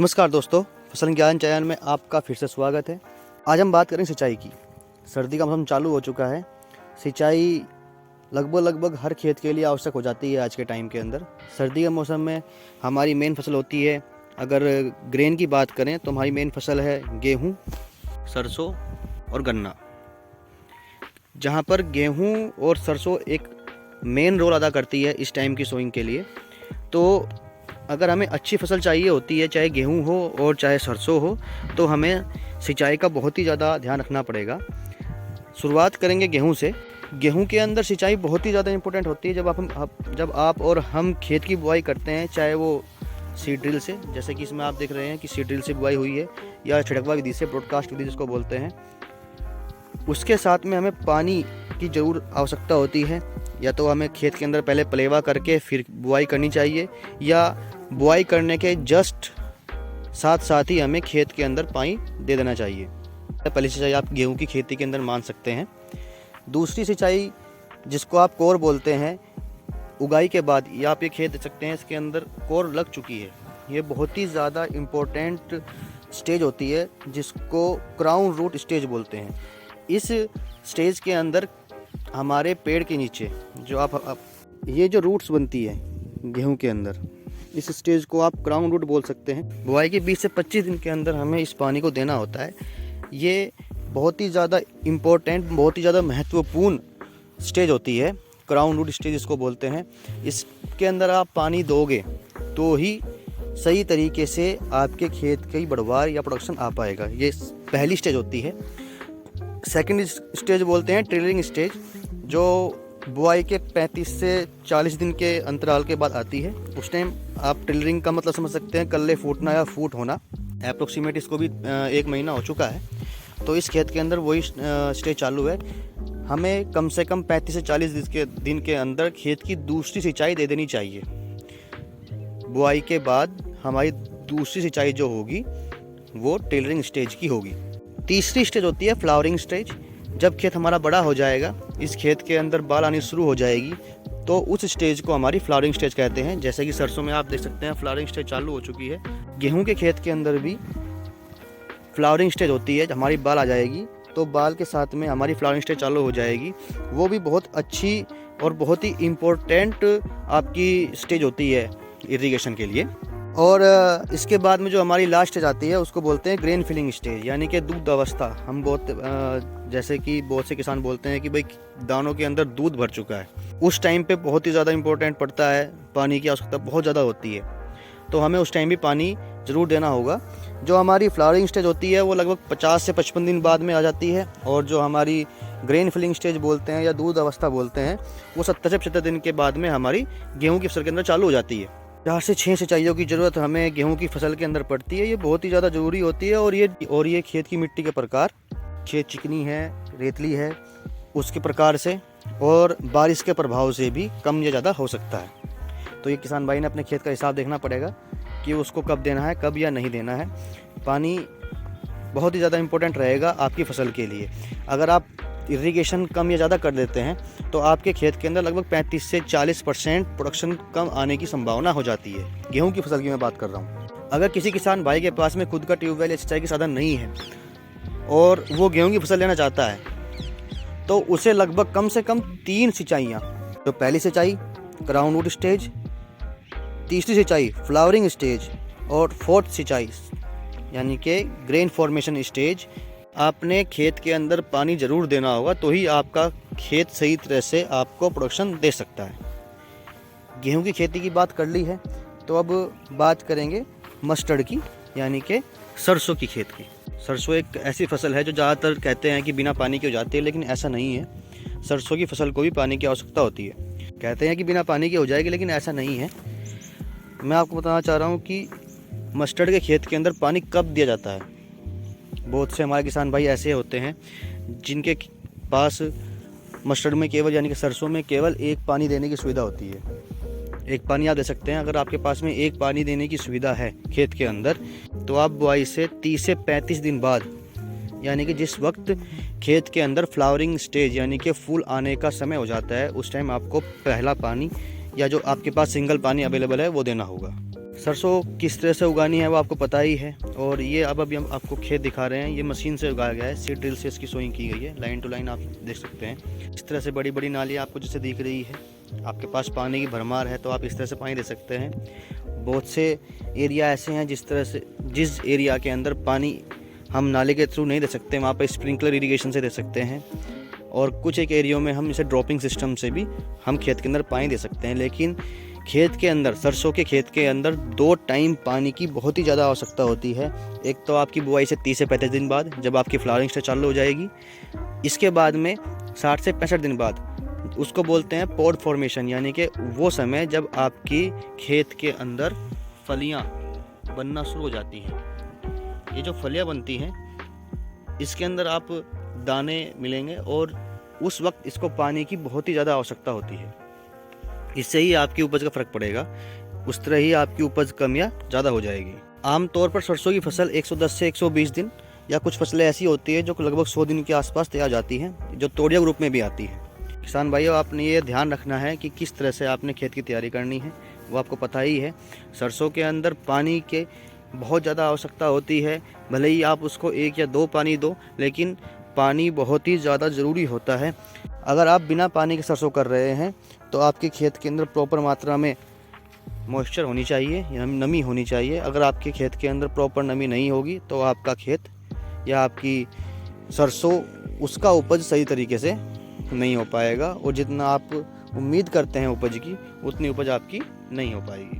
नमस्कार दोस्तों, फसल ज्ञान चैनल में आपका फिर से स्वागत है। आज हम बात करें सिंचाई की। सर्दी का मौसम चालू हो चुका है। सिंचाई लगभग हर खेत के लिए आवश्यक हो जाती है आज के टाइम के अंदर। सर्दी के मौसम में हमारी मेन फसल होती है, अगर ग्रेन की बात करें तो हमारी मेन फसल है गेहूँ, सरसों और गन्ना। जहाँ पर गेहूँ और सरसों एक मेन रोल अदा करती है इस टाइम की सोइंग के लिए। तो अगर हमें अच्छी फसल चाहिए होती है, चाहे गेहूं हो और चाहे सरसों हो, तो हमें सिंचाई का बहुत ही ज़्यादा ध्यान रखना पड़ेगा। शुरुआत करेंगे गेहूं से। गेहूं के अंदर सिंचाई बहुत ही ज़्यादा इंपॉर्टेंट होती है। जब आप और हम खेत की बुआई करते हैं, चाहे वो सीड ड्रिल से, जैसे कि इसमें आप देख रहे हैं कि सीड ड्रिल से बुआई हुई है, या छिड़कवा विधि से, ब्रॉडकास्ट विधि जिसको बोलते हैं, उसके साथ में हमें पानी की ज़रूर आवश्यकता होती है। या तो हमें खेत के अंदर पहले पलेवा करके फिर बुआई करनी चाहिए, या बुआई करने के जस्ट साथ ही हमें खेत के अंदर पानी दे देना चाहिए। पहली सिंचाई आप गेहूं की खेती के अंदर मान सकते हैं। दूसरी सिंचाई जिसको आप कोर बोलते हैं, उगाई के बाद, या आप ये खेत देख सकते हैं इसके अंदर कोर लग चुकी है। ये बहुत ही ज़्यादा इम्पोर्टेंट स्टेज होती है जिसको क्राउन रूट स्टेज बोलते हैं। इस स्टेज के अंदर हमारे पेड़ के नीचे जो ये जो रूट्स बनती है गेहूं के अंदर, इस स्टेज को आप क्राउन रूट बोल सकते हैं। बुआई के 20 से 25 दिन के अंदर हमें इस पानी को देना होता है। ये बहुत ही ज़्यादा इम्पोर्टेंट, बहुत ही ज़्यादा महत्वपूर्ण स्टेज होती है, क्राउन रूट स्टेज इसको बोलते हैं। इसके अंदर आप पानी दोगे तो ही सही तरीके से आपके खेत की बढ़वार या प्रोडक्शन आ पाएगा। ये पहली स्टेज होती है। सेकंड स्टेज बोलते हैं टिलरिंग स्टेज, जो बुआई के 35 से 40 दिन के अंतराल के बाद आती है। उस टाइम आप टिलरिंग का मतलब समझ सकते हैं, कल्ले फूटना या फूट होना। अप्रोक्सीमेट इसको भी 1 महीना हो चुका है। तो इस खेत के अंदर वही स्टेज चालू है। हमें कम से कम 35 से 40 दिन के अंदर खेत की दूसरी सिंचाई दे देनी चाहिए। बुआई के बाद हमारी दूसरी सिंचाई जो होगी वो टिलरिंग स्टेज की होगी। तीसरी स्टेज होती है फ्लावरिंग स्टेज। जब खेत हमारा बड़ा हो जाएगा, इस खेत के अंदर बाल आनी शुरू हो जाएगी, तो उस स्टेज को हमारी फ्लावरिंग स्टेज कहते हैं। जैसे कि सरसों में आप देख सकते हैं फ्लावरिंग स्टेज चालू हो चुकी है। गेहूं के खेत के अंदर भी फ्लावरिंग स्टेज होती है। हमारी बाल आ जाएगी तो बाल के साथ में हमारी फ्लावरिंग स्टेज चालू हो जाएगी। वो भी बहुत अच्छी और बहुत ही इम्पोर्टेंट आपकी स्टेज होती है इरिगेशन के लिए। और इसके बाद में जो हमारी लास्ट स्टेज आती है उसको बोलते हैं ग्रेन फिलिंग स्टेज, यानी कि दूध अवस्था। हम जैसे कि बहुत से किसान बोलते हैं कि भाई दानों के अंदर दूध भर चुका है। उस टाइम पे बहुत ही ज़्यादा इंपॉर्टेंट पड़ता है, पानी की आवश्यकता बहुत ज़्यादा होती है, तो हमें उस टाइम भी पानी ज़रूर देना होगा। जो हमारी फ्लावरिंग स्टेज होती है वो लगभग 50 से 55 दिन बाद में आ जाती है, और जो हमारी ग्रेन फिलिंग स्टेज बोलते हैं या दूध अवस्था बोलते हैं, वो 70 से 75 दिन के बाद में हमारी गेहूँ की फसल के अंदर चालू हो जाती है। 4 से 6 सिंचाइयों की ज़रूरत हमें गेहूं की फसल के अंदर पड़ती है। ये बहुत ही ज़्यादा ज़रूरी होती है। और ये खेत की मिट्टी के प्रकार, खेत चिकनी है, रेतली है, उसके प्रकार से और बारिश के प्रभाव से भी कम या ज़्यादा हो सकता है। तो ये किसान भाई ने अपने खेत का हिसाब देखना पड़ेगा कि उसको कब देना है, कब या नहीं देना है। पानी बहुत ही ज़्यादा इम्पोर्टेंट रहेगा आपकी फसल के लिए। अगर आप इरिगेशन कम या ज़्यादा कर देते हैं तो आपके खेत के अंदर लगभग 35 से 40% प्रोडक्शन कम आने की संभावना हो जाती है। गेहूं की फसल की मैं बात कर रहा हूं। अगर किसी किसान भाई के पास में खुद का ट्यूबवेल या सिंचाई के साधन नहीं है और वो गेहूं की फसल लेना चाहता है, तो उसे लगभग कम से कम 3 सिंचाइयाँ, तो पहली सिंचाई क्राउन रूट स्टेज, तीसरी सिंचाई फ्लावरिंग स्टेज, और 4th सिंचाई यानी कि ग्रेन फॉर्मेशन स्टेज, आपने खेत के अंदर पानी ज़रूर देना होगा, तो ही आपका खेत सही तरह से आपको प्रोडक्शन दे सकता है। गेहूं की खेती की बात कर ली है, तो अब बात करेंगे मस्टर्ड की, यानी कि सरसों की खेत की। सरसों एक ऐसी फसल है जो ज़्यादातर कहते हैं कि बिना पानी के हो जाती है, लेकिन ऐसा नहीं है। सरसों की फसल को भी पानी की आवश्यकता होती है। कहते हैं कि बिना पानी के हो जाएगी, लेकिन ऐसा नहीं है। मैं आपको बताना चाह रहा हूँ कि मस्टर्ड के खेत के अंदर पानी कब दिया जाता है। बहुत से हमारे किसान भाई ऐसे होते हैं जिनके पास मस्टर्ड में केवल, यानी कि सरसों में केवल एक पानी देने की सुविधा होती है। एक पानी आप दे सकते हैं। अगर आपके पास में एक पानी देने की सुविधा है खेत के अंदर, तो आप बुआई से 30 से 35 दिन बाद, यानी कि जिस वक्त खेत के अंदर फ्लावरिंग स्टेज यानी कि फूल आने का समय हो जाता है, उस टाइम आपको पहला पानी या जो आपके पास सिंगल पानी अवेलेबल है वो देना होगा। सरसों किस तरह से उगानी है वो आपको पता ही है। और ये अब अभी हम आपको खेत दिखा रहे हैं, ये मशीन से उगाया गया है, सीड ड्रिल से इसकी सोइंग की गई है, लाइन टू लाइन आप देख सकते हैं। इस तरह से बड़ी बड़ी नालियाँ आपको जैसे दिख रही है, आपके पास पानी की भरमार है तो आप इस तरह से पानी दे सकते हैं। बहुत से एरिया ऐसे हैं जिस एरिया के अंदर पानी हम नाले के थ्रू नहीं दे सकते, वहाँ पर स्प्रिंकलर इरीगेशन से दे सकते हैं। और कुछ एक एरियो में हम इसे ड्रॉपिंग सिस्टम से भी हम खेत के अंदर पानी दे सकते हैं। लेकिन खेत के अंदर, सरसों के खेत के अंदर 2 टाइम पानी की बहुत ही ज़्यादा आवश्यकता होती है। एक तो आपकी बुआई से 30 से 35 दिन बाद, जब आपकी फ्लावरिंग स्टेज चालू हो जाएगी। इसके बाद में 60 से 65 दिन बाद, उसको बोलते हैं पॉड फॉर्मेशन, यानी कि वो समय जब आपकी खेत के अंदर फलियाँ बनना शुरू हो जाती हैं। ये जो फलियाँ बनती हैं इसके अंदर आप दाने मिलेंगे और उस वक्त इसको पानी की बहुत ही ज़्यादा आवश्यकता होती है। इससे ही आपकी उपज का फ़र्क पड़ेगा, उस तरह ही आपकी उपज कम या ज़्यादा हो जाएगी। आमतौर पर सरसों की फसल 110 से 120 दिन या कुछ फसलें ऐसी होती है जो लगभग 100 दिन के आसपास तैयार जाती हैं, जो तोड़िया ग्रुप में भी आती है। किसान भाइयों, आपने ये ध्यान रखना है कि किस तरह से आपने खेत की तैयारी करनी है, वो आपको पता ही है। सरसों के अंदर पानी के बहुत ज़्यादा आवश्यकता होती है। भले ही आप उसको 1 या 2 पानी दो, लेकिन पानी बहुत ही ज़्यादा ज़रूरी होता है। अगर आप बिना पानी के सरसों कर रहे हैं तो आपके खेत के अंदर प्रॉपर मात्रा में मॉइस्चर होनी चाहिए, नमी होनी चाहिए। अगर आपके खेत के अंदर प्रॉपर नमी नहीं होगी तो आपका खेत या आपकी सरसों, उसका उपज सही तरीके से नहीं हो पाएगा, और जितना आप उम्मीद करते हैं उपज की, उतनी उपज आपकी नहीं हो पाएगी।